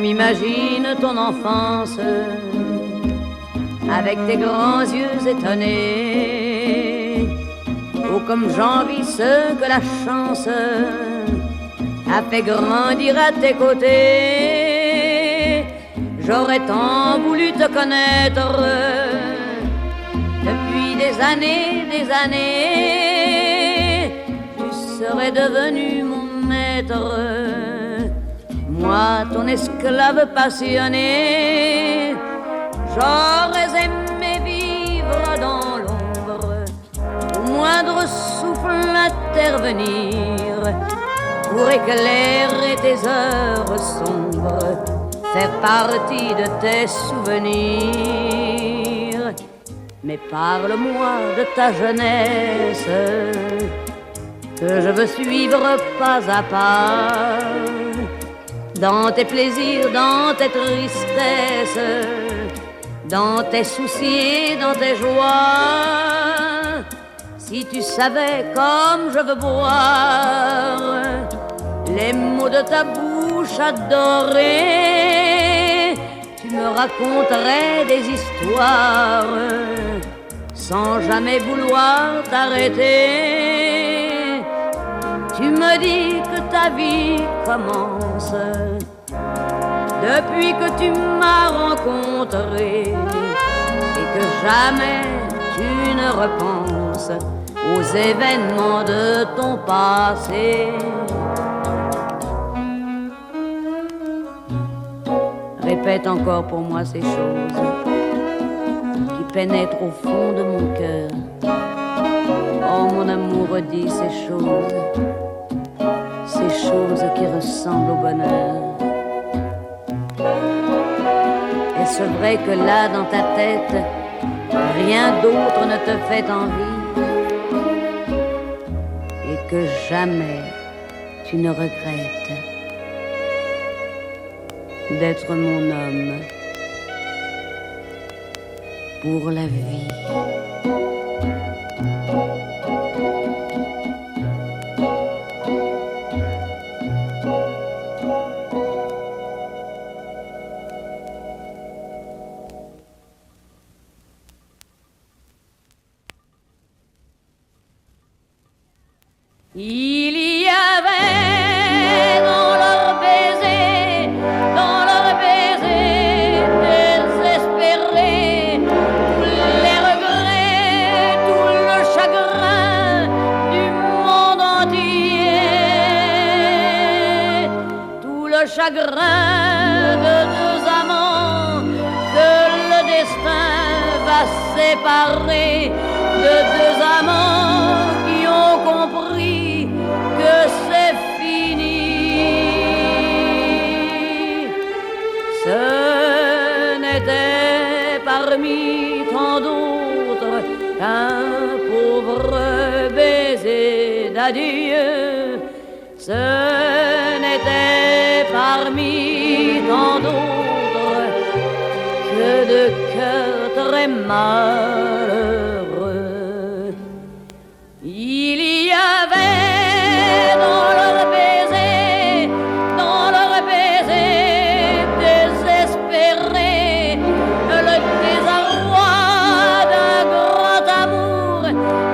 m'imagine ton enfance avec tes grands yeux étonnés. Oh, comme j'envie ceux que la chance a fait grandir à tes côtés. J'aurais tant voulu te connaître depuis des années. Tu serais devenu mon maître, moi ton esclave passionné. J'aurais aimé vivre dans l'ombre, au moindre souffle intervenir, pour éclairer tes heures sombres, faire partie de tes souvenirs. Mais parle-moi de ta jeunesse, que je veux suivre pas à pas, dans tes plaisirs, dans tes tristesses, dans tes soucis et dans tes joies. Si tu savais comme je veux boire les mots de ta bouche adorée, tu me raconterais des histoires sans jamais vouloir t'arrêter. Tu me dis que ta vie commence depuis que tu m'as rencontré, et que jamais tu ne repenses aux événements de ton passé. Répète encore pour moi ces choses qui pénètrent au fond de mon cœur. Oh mon amour, redis ces choses qui ressemblent au bonheur. Est-ce vrai que là dans ta tête rien d'autre ne te fait envie, et que jamais tu ne regrettes d'être mon homme pour la vie? Il y avait dans leur baiser désespéré, tous les regrets, tout le chagrin du monde entier, tout le chagrin de deux amants que le destin va séparer, de deux amants qui ont compris que c'est fini. Ce n'était parmi tant d'autres qu'un pauvre baiser d'adieu. Ce n'était parmi tant d'autres que de cœurs très malheureux. Il y avait dans leur baiser désespéré, le désarroi d'un grand amour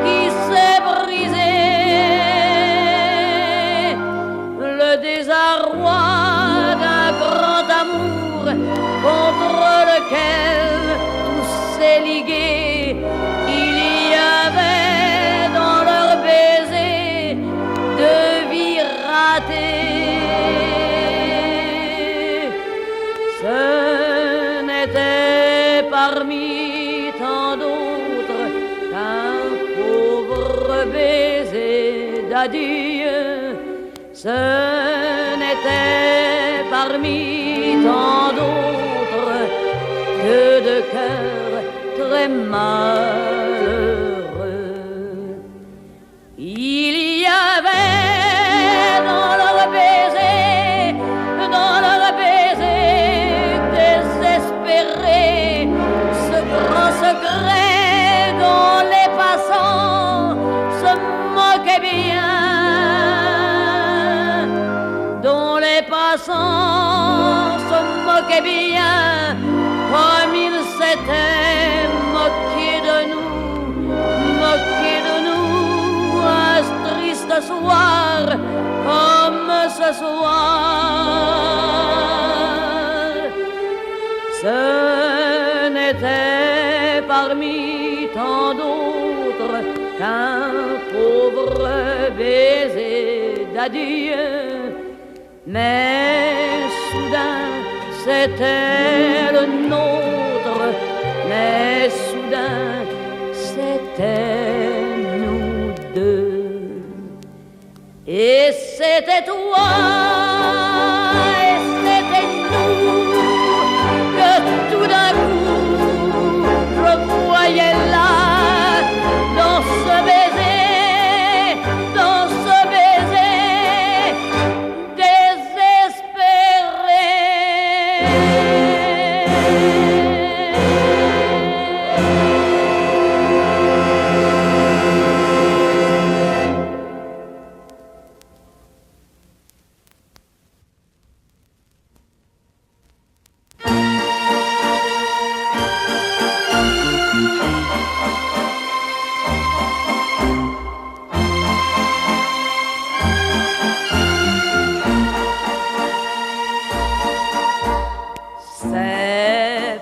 qui s'est brisé, le désarroi d'un grand amour contre lequel tout s'est ligué. Il y avait dans leur baiser deux vies ratées. Ce n'était parmi tant d'autres qu'un pauvre baiser d'adieu. Ce n'était parmi tant d'autres que de cœurs très malheureux. Il y avait dans leur baiser désespéré, ce grand secret dont les passants se moquaient bien, dont les passants se manquait bien, comme il s'était moqué de nous, un triste soir, comme ce soir. Ce n'était parmi tant d'autres qu'un pauvre baiser d'adieu, mais soudain c'était le nôtre, mais soudain c'était nous deux. Et c'était toi, et c'était nous, que tout d'un coup je voyais là, dans ce baiser,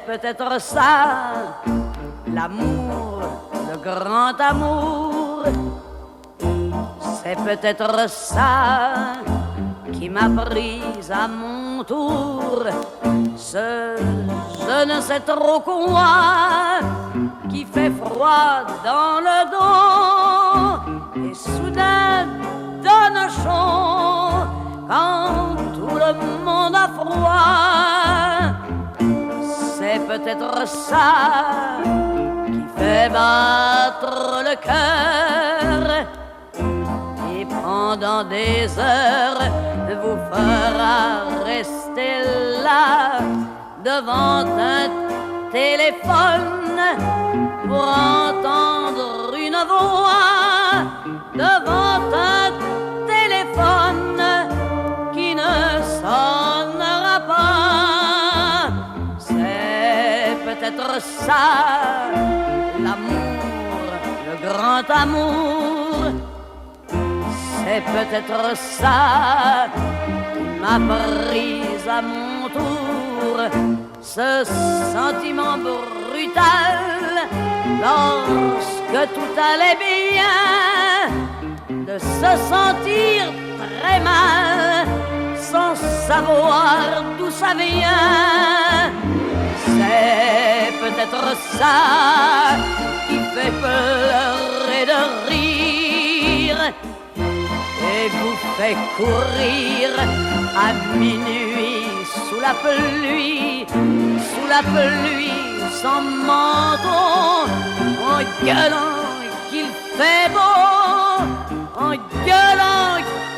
peut-être ça, l'amour, le grand amour. C'est peut-être ça qui m'a prise à mon tour. Ce je ne sais trop quoi qui fait froid dans le dos et soudain donne chaud quand tout le monde a froid. C'est peut-être ça qui fait battre le cœur et pendant des heures vous fera rester là devant un téléphone pour entendre une voix, devant un téléphone qui ne sonnera pas. Peut-être ça, l'amour, le grand amour. C'est peut-être ça qui m'a prise à mon tour. Ce sentiment brutal lorsque tout allait bien, de se sentir très mal sans savoir d'où ça vient. C'est peut-être ça qui fait pleurer de rire et vous fait courir à minuit sous la pluie sans manteau, en gueulant qu'il fait beau, en gueulant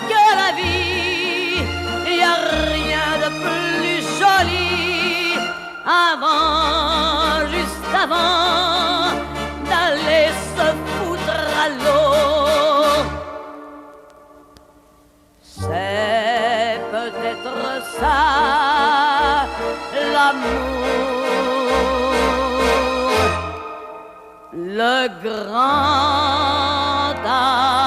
que la vie, y a rien de plus joli. Avant, juste avant d'aller se foutre à l'eau. C'est peut-être ça, l'amour, le grand amour.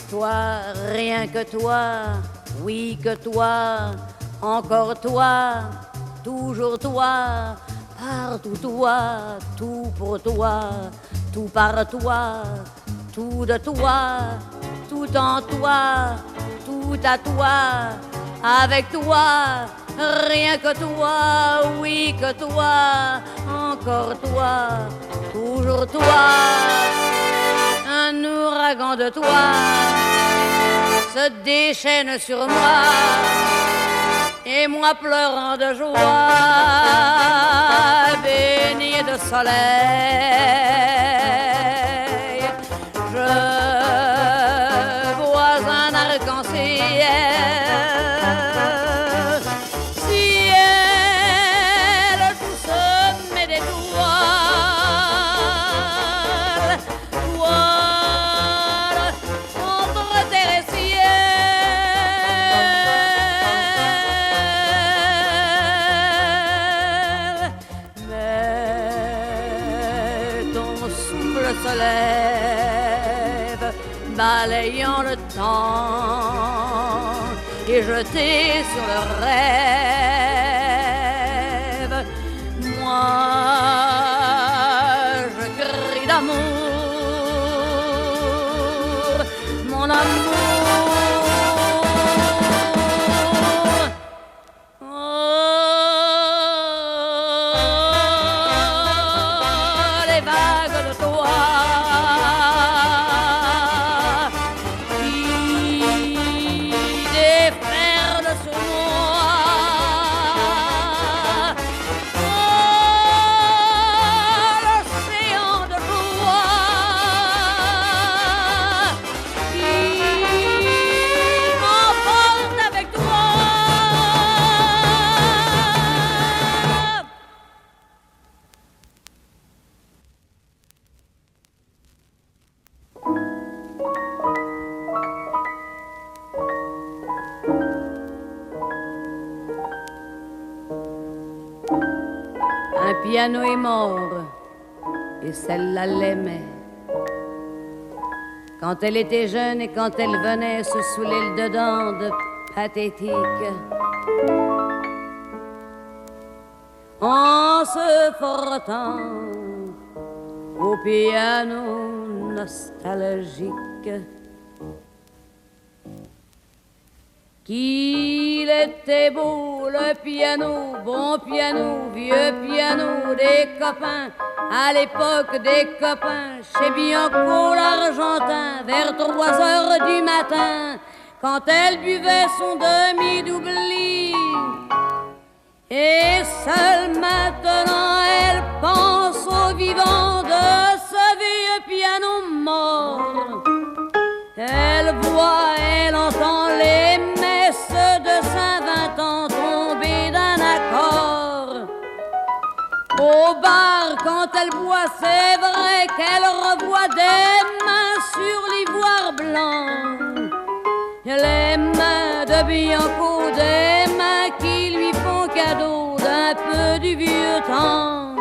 Toi, rien que toi, oui que toi, encore toi, toujours toi, partout toi, tout pour toi, tout par toi, tout de toi, tout en toi, tout à toi, avec toi, rien que toi, oui que toi, encore toi, toujours toi. Un ouragan de toi se déchaîne sur moi et moi pleurant de joie, baigné de soleil, je d'un arc-en-ciel. Ciel, tout se met des toiles, toiles entre terre et ciel. Mais ton souffle se lève, balayant le temps et jeté sur le rêve. Moi, je crie d'amour, mon amour. Oh, les vagues de toi un piano est mort et celle-là l'aimait. Quand elle était jeune et quand elle venait se saouler le dedans de pathétique, en se frottant au piano nostalgique. Qu'il était beau le piano, bon piano, vieux piano des copains, à l'époque des copains, chez Bianco l'Argentin, vers 3 heures du matin, quand elle buvait son demi-doubli. Et seule maintenant elle pense au vivant de ce vieux piano mort. Elle voit, elle entend les messes de Saint-Vincent tomber d'un accord. Au bar, quand elle boit, c'est vrai qu'elle revoit des mains sur l'ivoire blanc. Les mains de Bianco, des mains qui lui font cadeau d'un peu du vieux temps.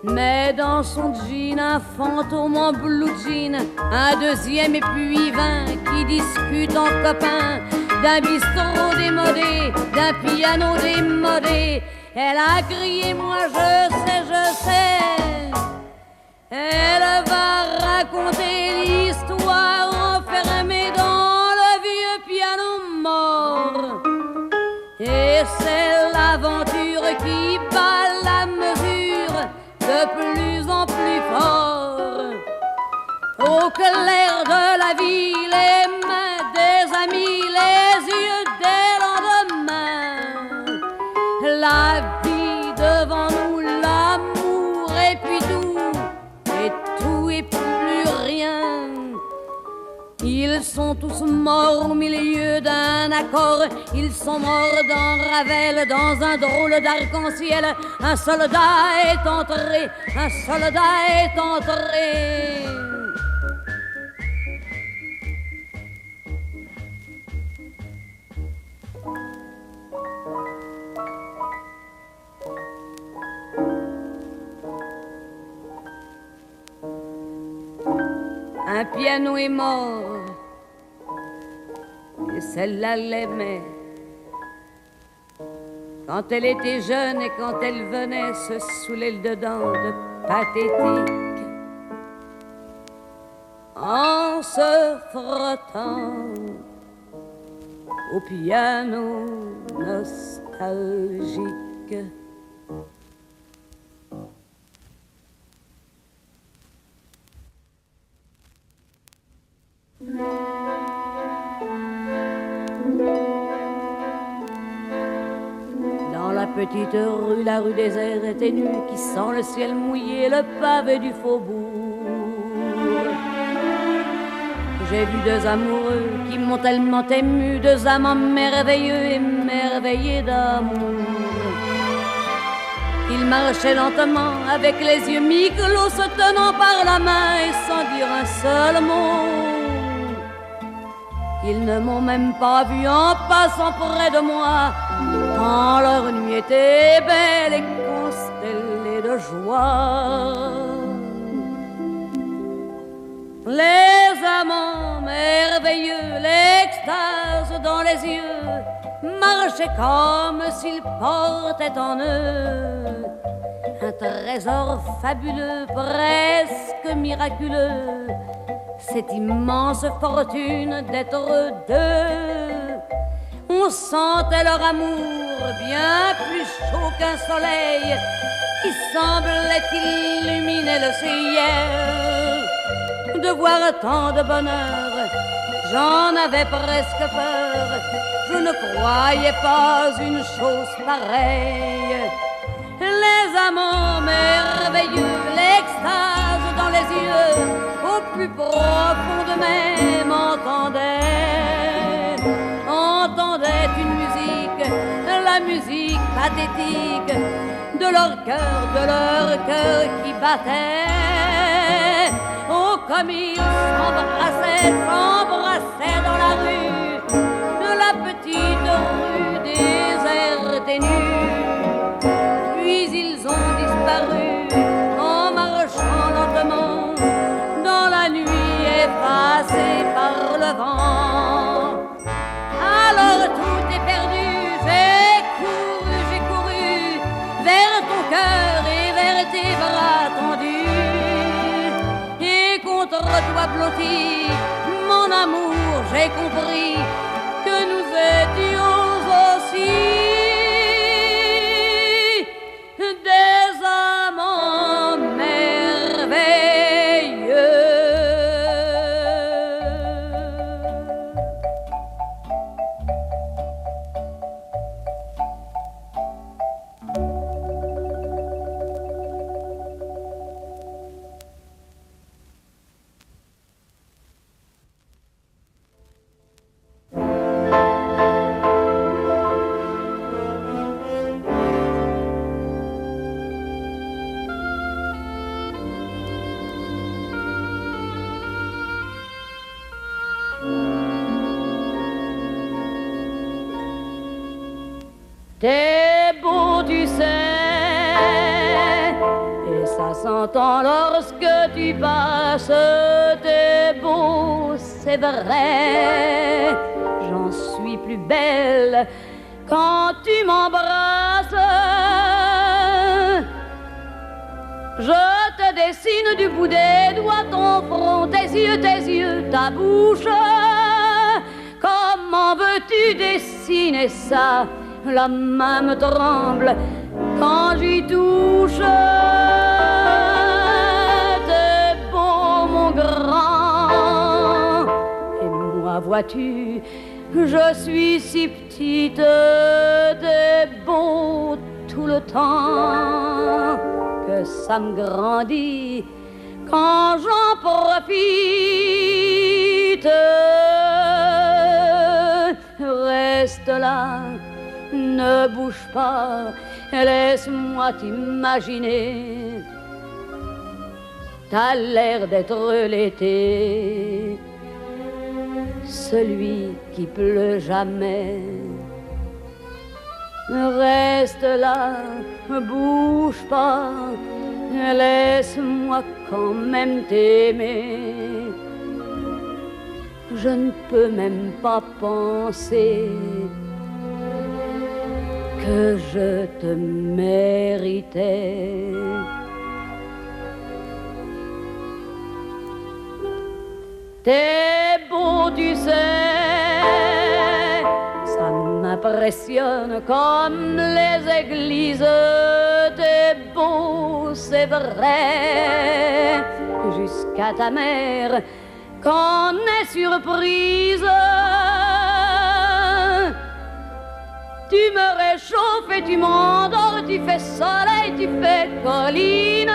Mais dans son jean, un fantôme en blue jean, un deuxième et puis 20 qui discutent en copains d'un bistrot démodé, d'un piano démodé. Elle a crié, moi je sais. Elle va raconter l'histoire enfermée dans le vieux piano mort. Et c'est l'aventure qui bat la mesure de plus en plus fort. Au clair de la vie, les mains des amis, les yeux des lendemains. La vie devant nous, l'amour et puis tout et plus rien. Ils sont tous morts au milieu d'un accord. Ils sont morts dans Ravel, dans un drôle d'arc-en-ciel. Un soldat est entré, un soldat est entré. Un piano est mort et celle-là l'aimait. Quand elle était jeune et quand elle venait se saouler le dedans de pathétique, en se frottant au piano nostalgique. Dans la petite rue, la rue déserte et ténue qui sent le ciel mouillé, le pavé du faubourg. J'ai vu deux amoureux qui m'ont tellement ému, deux amants merveilleux, émerveillés d'amour. Ils marchaient lentement avec les yeux mi-clos, se tenant par la main et sans dire un seul mot. Ils ne m'ont même pas vu en passant près de moi, quand leur nuit était belle et constellée de joie. Les amants merveilleux, l'extase dans les yeux, marchaient comme s'ils portaient en eux un trésor fabuleux, presque miraculeux, cette immense fortune d'être deux. On sentait leur amour bien plus chaud qu'un soleil qui semblait illuminer le ciel. De voir tant de bonheur, j'en avais presque peur. Je ne croyais pas une chose pareille. Les amants merveilleux, l'extase dans les yeux, au plus profond de même entendaient une musique, la musique pathétique de leur cœur qui battait. Oh, comme ils s'embrassaient dans la rue, de la petite rue déserte et nue. Puis ils ont disparu en marchant lentement dans la nuit effacée par le vent. Alors tout est perdu, j'ai couru vers ton cœur et vers tes bras tendus. Contre toi blotti, mon amour, j'ai compris que nous étions aussi des amants merveilleux. T'es beau, tu sais, et ça s'entend lorsque tu passes. T'es beau, c'est vrai, j'en suis plus belle quand tu m'embrasses. Je te dessine du bout des doigts ton front, tes yeux, ta bouche. Comment veux-tu dessiner ça? La main me tremble quand j'y touche. T'es beau, mon grand, et moi, vois-tu, je suis si petite. T'es beau tout le temps, que ça me grandit quand j'en profite. Reste là, ne bouge pas, laisse-moi t'imaginer. T'as l'air d'être l'été, celui qui pleut jamais. Reste là, bouge pas, laisse-moi quand même t'aimer. Je ne peux même pas penser que je te méritais. T'es beau, tu sais, ça m'impressionne comme les églises. T'es beau, c'est vrai, jusqu'à ta mère qu'on est surprise. Tu me réchauffes et tu m'endors, tu fais soleil, tu fais colline.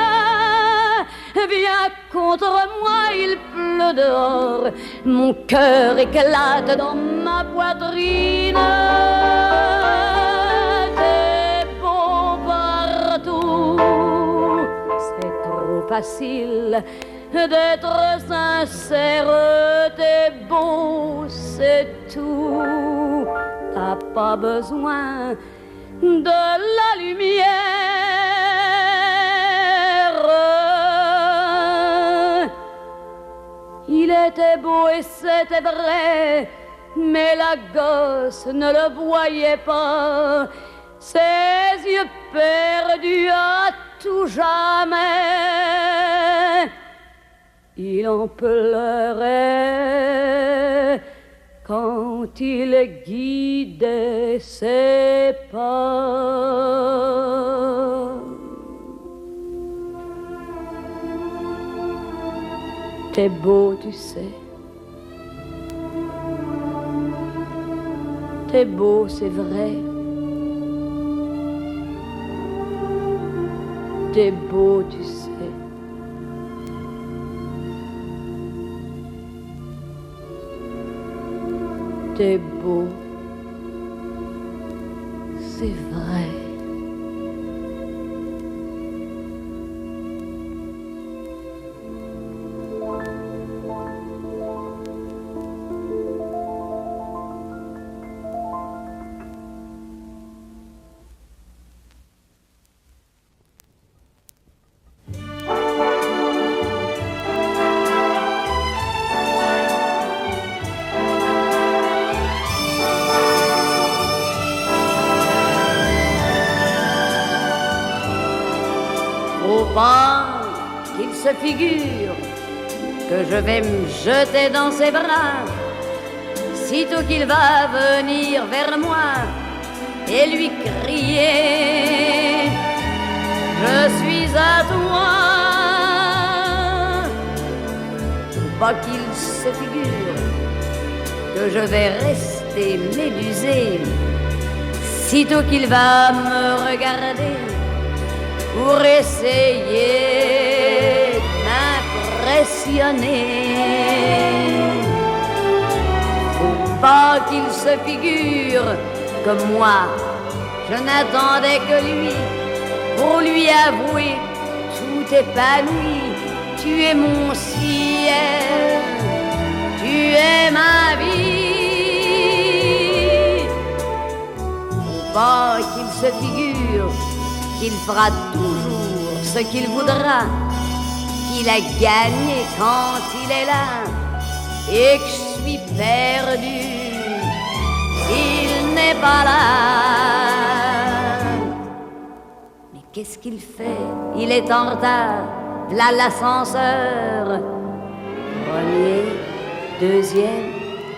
Viens contre moi, il pleut dehors, mon cœur éclate dans ma poitrine. T'es bon partout, c'est trop facile d'être sincère. T'es beau, c'est tout, t'as pas besoin de la lumière. Il était beau et c'était vrai, mais la gosse ne le voyait pas. Ses yeux perdus à tout jamais, il en pleurait quand il guidait ses pas. T'es beau, tu sais. T'es beau, c'est vrai. T'es beau, tu sais. T'es beau, c'est vrai. Pas qu'il se figure que je vais me jeter dans ses bras, sitôt qu'il va venir vers moi et lui crier: je suis à toi. Pas qu'il se figure que je vais rester médusé, sitôt qu'il va me regarder pour essayer d'impressionner. Faut pas qu'il se figure que moi, je n'attendais que lui pour lui avouer tout épanoui: tu es mon ciel, tu es ma vie. Faut pas qu'il se figure qu'il fera toujours ce qu'il voudra, qu'il a gagné quand il est là, et que je suis perdu, il n'est pas là. Mais qu'est-ce qu'il fait? Il est en retard, là l'ascenseur. Premier, deuxième,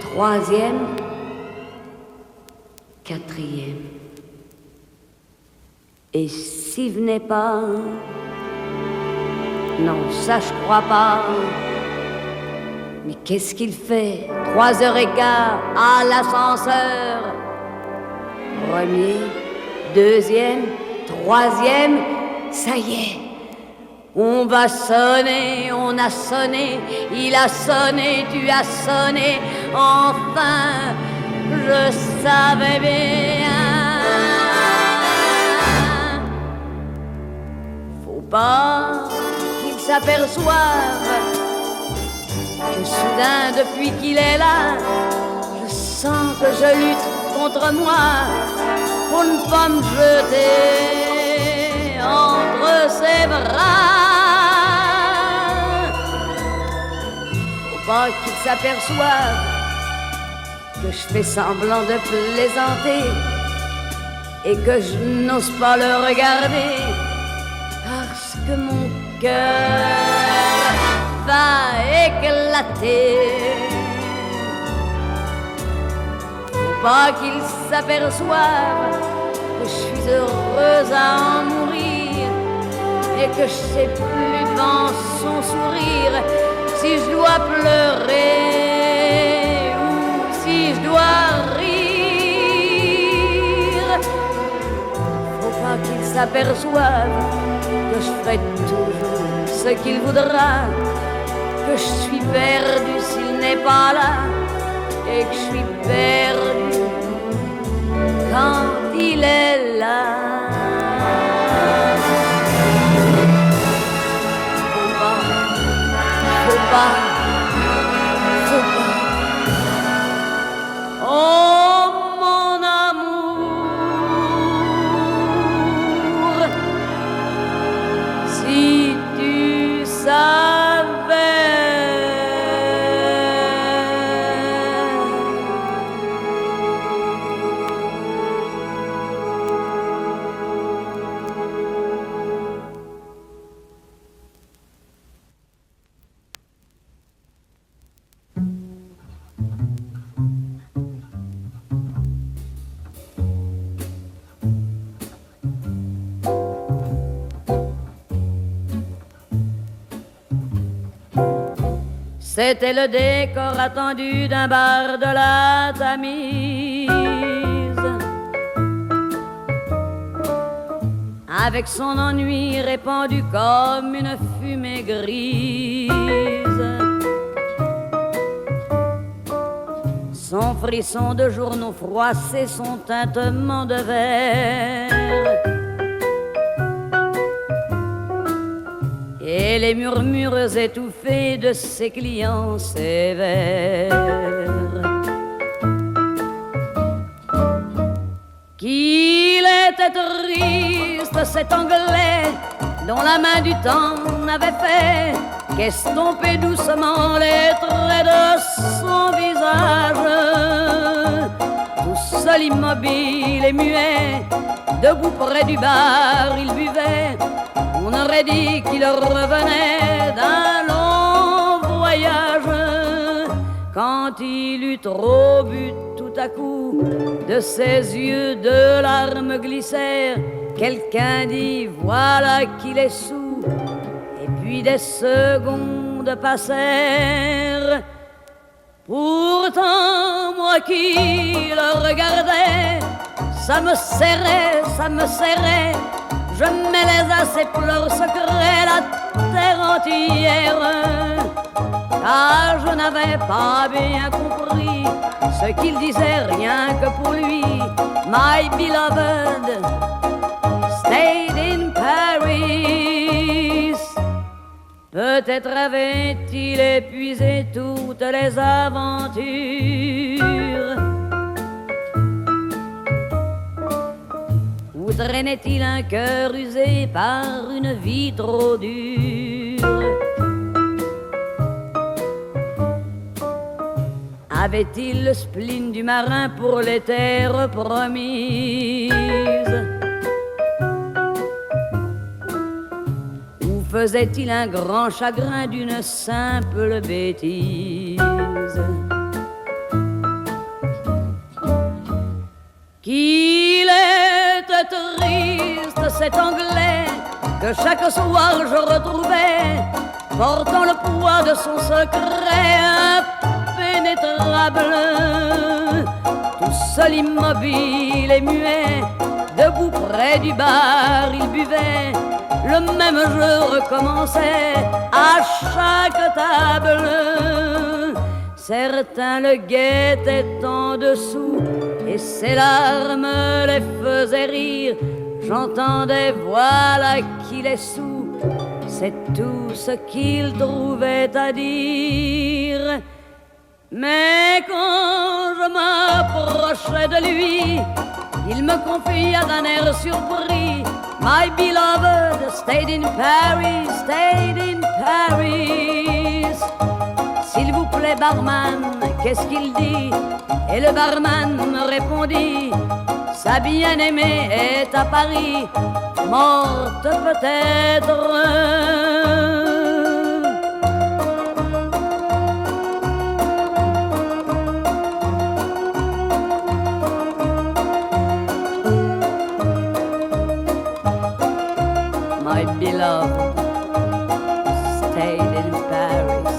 troisième, quatrième. Et s'il venait pas, non, ça je crois pas. Mais qu'est-ce qu'il fait? 3h15 à l'ascenseur. Premier, deuxième, troisième, ça y est. On va sonner, on a sonné, il a sonné, tu as sonné. Enfin, je savais bien. Pas qu'il s'aperçoive que soudain, depuis qu'il est là, je sens que je lutte contre moi pour ne pas me jeter entre ses bras. Faut pas qu'il s'aperçoive que je fais semblant de plaisanter et que je n'ose pas le regarder, parce que mon cœur va éclater. Faut pas qu'il s'aperçoive que je suis heureuse à en mourir et que je sais plus devant son sourire si je dois pleurer ou si je dois rire. Faut pas qu'il s'aperçoive que je ferai toujours ce qu'il voudra, que je suis perdu s'il n'est pas là, et que je suis perdu quand il est là. Faut pas, faut pas. Oh mon amour, si tu savais. C'était le décor attendu d'un bar de la Tamise, avec son ennui répandu comme une fumée grise, son frisson de journaux froissés, son tintement de verre, et les murmures étouffés de ses clients sévères. Qu'il était triste cet Anglais dont la main du temps n'avait fait qu'estomper doucement les traits de son visage. Tout seul, immobile et muet, debout près du bar, il buvait. On aurait dit qu'il revenait d'un long voyage, quand il eut trop bu tout à coup, de ses yeux de larmes glissèrent. Quelqu'un dit voilà qu'il est soûl, et puis des secondes passèrent. Pourtant moi qui le regardais, ça me serrait, ça me serrait. Je mêlais à ses pleurs secrets la terre entière, car je n'avais pas bien compris ce qu'il disait rien que pour lui. My beloved stayed in Paris. Peut-être avait-il épuisé toutes les aventures, ou traînait-il un cœur usé par une vie trop dure? Avait-il le spleen du marin pour les terres promises? Ou faisait-il un grand chagrin d'une simple bêtise? Qu'il était triste cet Anglais que chaque soir je retrouvais, portant le poids de son secret impénétrable. Tout seul, immobile et muet, debout près du bar, il buvait. Le même jeu recommençait à chaque table. Certains le guettaient en dessous et ses larmes les faisaient rire. J'entendais voilà qu'il est soûl, c'est tout ce qu'il trouvait à dire. Mais quand je m'approchais de lui, il me confia d'un air surpris: My beloved stayed in Paris, stayed in Paris. S'il vous plaît, barman, qu'est-ce qu'il dit? Et le barman me répondit: sa bien-aimée est à Paris, morte peut-être. My beloved stayed in Paris.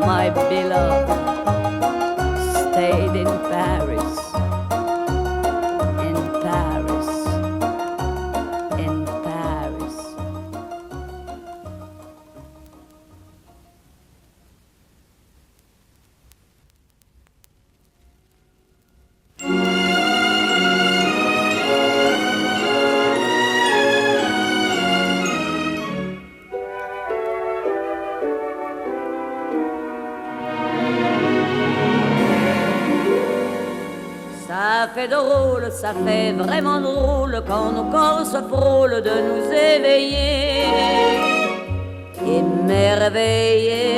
My beloved stayed in Paris. In Paris. In Paris. Ça fait drôle, ça fait vraiment drôle quand nos corps se frôlent de nous éveiller, émerveiller.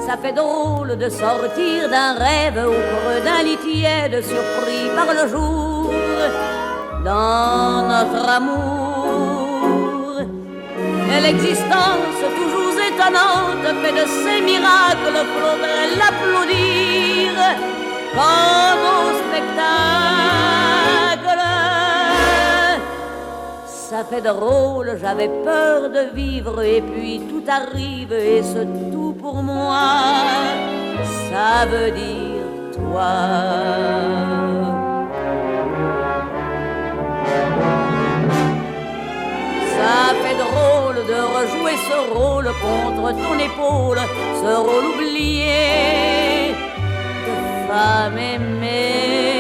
Ça fait drôle de sortir d'un rêve au creux d'un lit tiède, surpris par le jour dans notre amour. Et l'existence toujours étonnante fait de ces miracles, faudrait l'applaudir comme au spectacle. Ça fait drôle, j'avais peur de vivre et puis tout arrive et ce tout pour moi, ça veut dire toi. Ça fait drôle de rejouer ce rôle contre ton épaule, ce rôle oublié de femme aimée,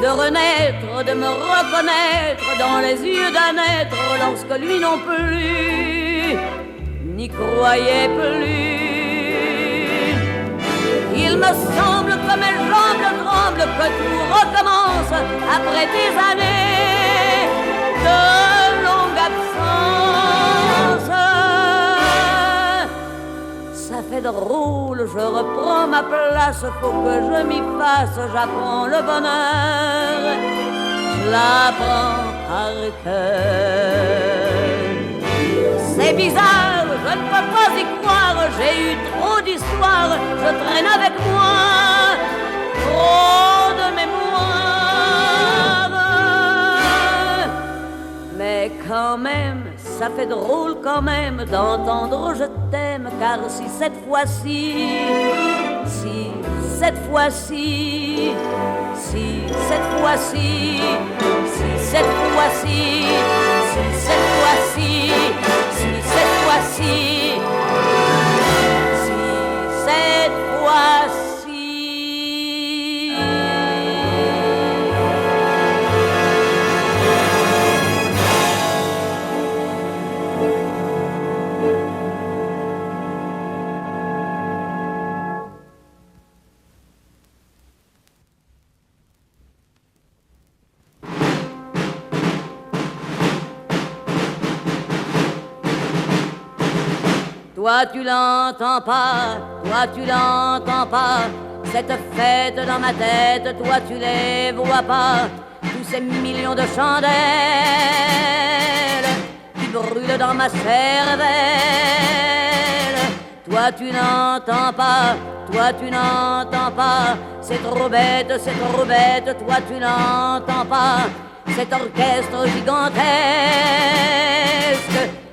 de renaître, de me reconnaître dans les yeux d'un être lorsque lui non plus n'y croyait plus. Il me semble que mes jambes tremblent, que tout recommence après des années de longue absence. Ça fait drôle, je reprends ma place, faut que je m'y fasse, j'apprends le bonheur, je l'apprends par cœur. C'est bizarre, je ne peux pas y croire, j'ai eu trop d'histoires, je traîne avec moi trop de mémoire. Mais quand même, ça fait drôle quand même d'entendre je t'aime, car si cette fois-ci, si cette fois-ci, si cette fois-ci, si cette fois-ci, si cette fois-ci, si cette fois-ci, si cette fois-ci. Toi tu l'entends pas, toi tu l'entends pas, cette fête dans ma tête, toi tu les vois pas, tous ces millions de chandelles qui brûlent dans ma cervelle. Toi tu n'entends pas, toi tu n'entends pas, c'est trop bête, toi tu n'entends pas, cet orchestre gigantesque,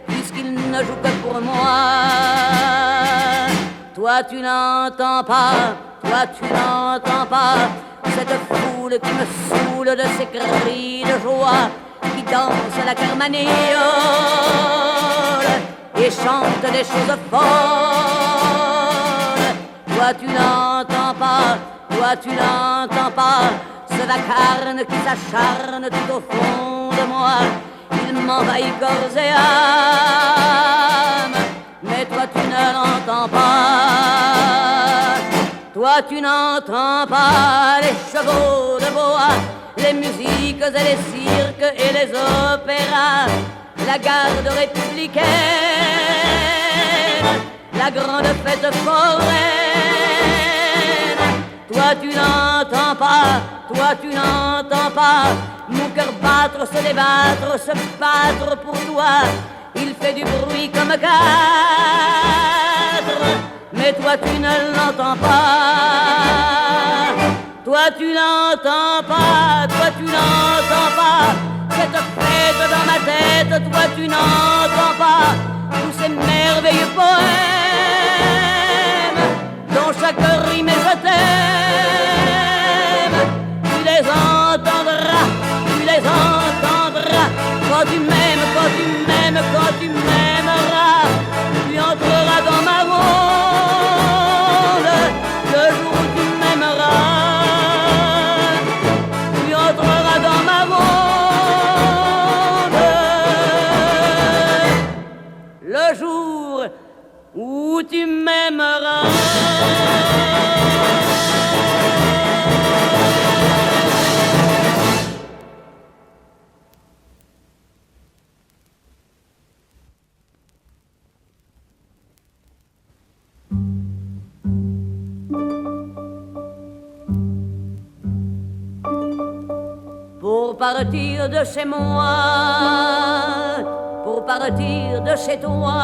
puisqu'il ne joue que pour moi. Toi tu n'entends pas, toi tu n'entends pas, cette foule qui me saoule de ses cris de joie, qui danse la carmagnole et chante des choses folles. Toi tu n'entends pas, toi tu n'entends pas, ce vacarme qui s'acharne tout au fond de moi, il m'envahit corps et âme, mais toi tu ne l'entends pas. Toi tu n'entends pas les chevaux de bois, les musiques et les cirques et les opéras, la garde républicaine, la grande fête foraine. Toi tu n'entends pas, toi tu n'entends pas, mon cœur battre, se débattre, se battre pour toi, il fait du bruit comme quatre, mais toi tu ne l'entends pas. Toi tu n'entends pas, toi tu n'entends pas, cette fête dans ma tête, toi tu n'entends pas, tous ces merveilleux poèmes, dont chaque rime est je t'aime. Tu les entendras, tu les entendras, quand tu m'aimes, quand tu m'aimes, quand tu m'aimeras, tu entreras dans ma monde, le jour où tu m'aimeras, tu entreras dans ma monde, le jour où tu m'aimeras. partir de chez moi, pour partir de chez toi,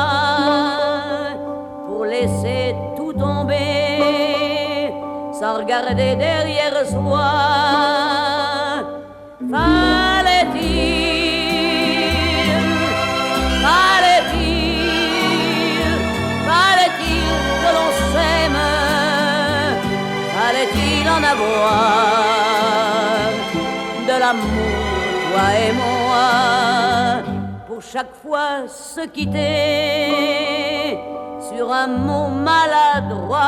pour laisser tout tomber sans regarder derrière soi. Fallait-il que l'on s'aime, fallait-il en avoir de l'amour, toi et moi, pour chaque fois se quitter sur un mot maladroit,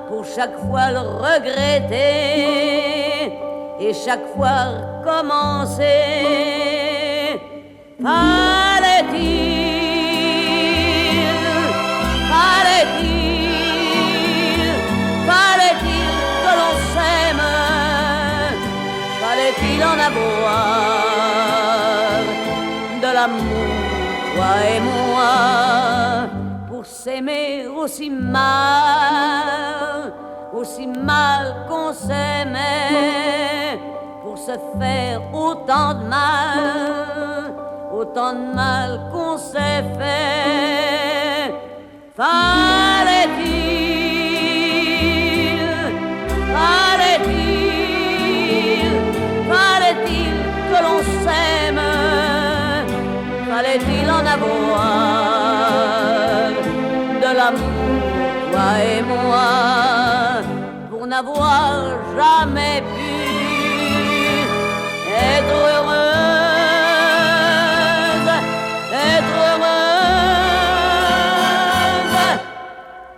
pour chaque fois le regretter et chaque fois recommencer. Fallait-il que l'on s'aime, fallait-il en avoir de l'amour, toi et moi, pour s'aimer aussi mal qu'on s'aimait, pour se faire autant de mal qu'on s'est fait. Fallait-il que l'on s'aime, fallait-il en avoir de l'amour, toi et moi, pour n'avoir jamais pu être heureuse,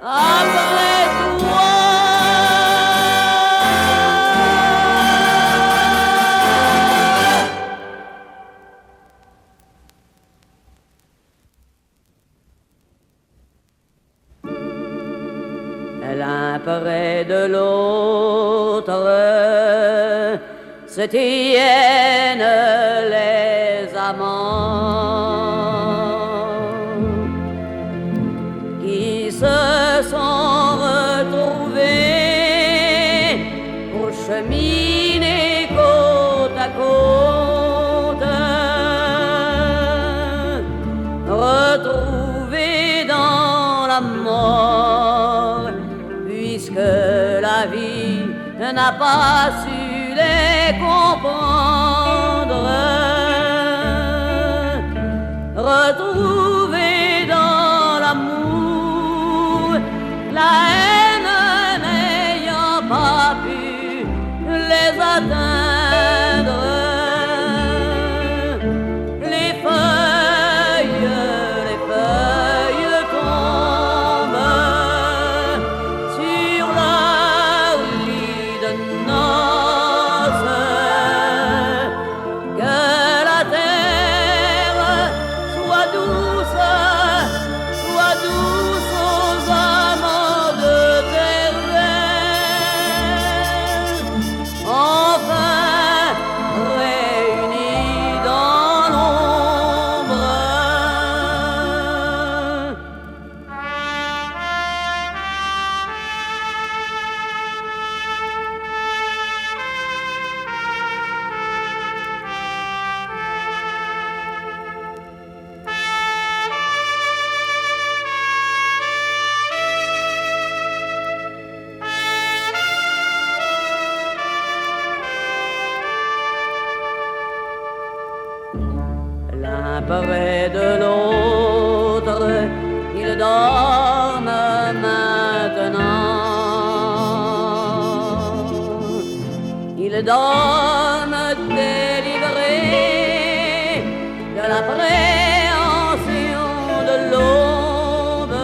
après toi. L'un près de l'autre se tiennent les amants qui se sont retrouvés pour cheminer côte à côte, retrouvés dans la mort, puisque la vie n'a pas su les comprendre. Retrouvés dans l'amour, la haine n'ayant pas pu les atteindre. Les feuilles tombent sur leur lit de noces. Que la terre soit douce aux amants de terre enfin réunis dans l'ombre. L'un près de l'autre, ils dorment maintenant. Ils dorment délivrés de l'appréhension de l'aube,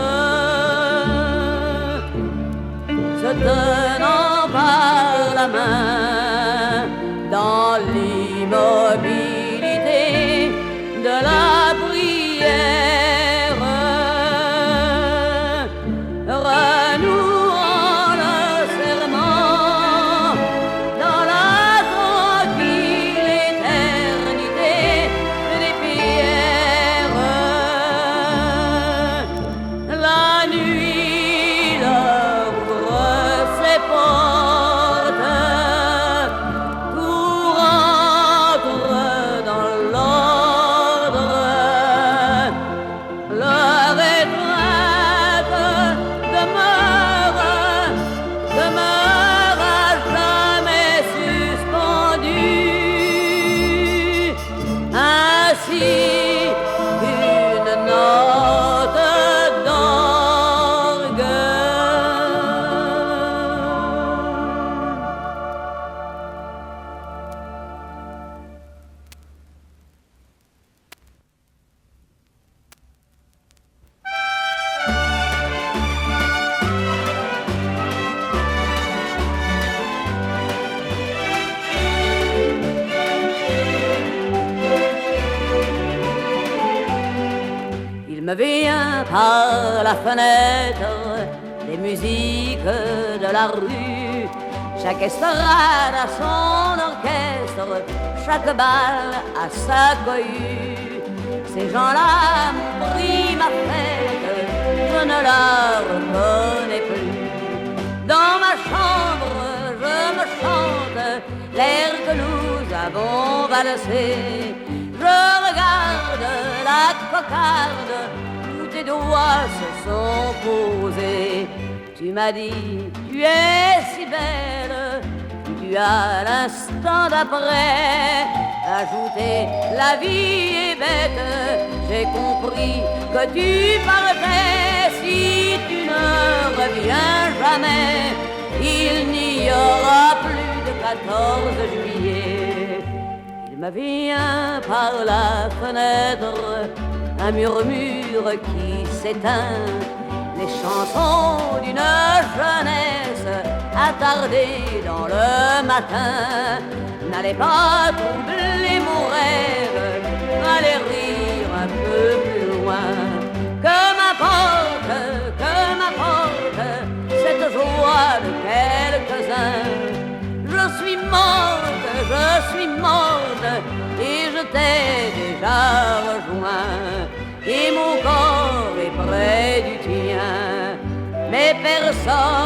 se tenant par la main dans l'immobilité de la prière, renouant le serment dans la tranquille éternité des pierres. La nuit leur ouvre ses portes pour vient par la fenêtre des musiques de la rue. Chaque estrade a son orchestre, chaque bal a sa cohue. Ces gens-là m'ont pris ma fête, je ne la reconnais plus. Dans ma chambre, je me chante l'air que nous avons valsé. Je regarde la cocarde où tes doigts se sont posés. Tu m'as dit, tu es si belle, tu as l'instant d'après ajouté, la vie est bête, j'ai compris que tu partais. Si tu ne reviens jamais, il n'y aura plus de 14 juillet. Il me vient par la fenêtre un murmure qui s'éteint, les chansons d'une jeunesse attardée dans le matin. N'allez pas troubler mon rêve, allez rire un peu plus loin. Que m'importe cette joie de quelques-uns. Je suis morte et je t'ai déjà rejoint. Et mon corps est près du tien, mais personne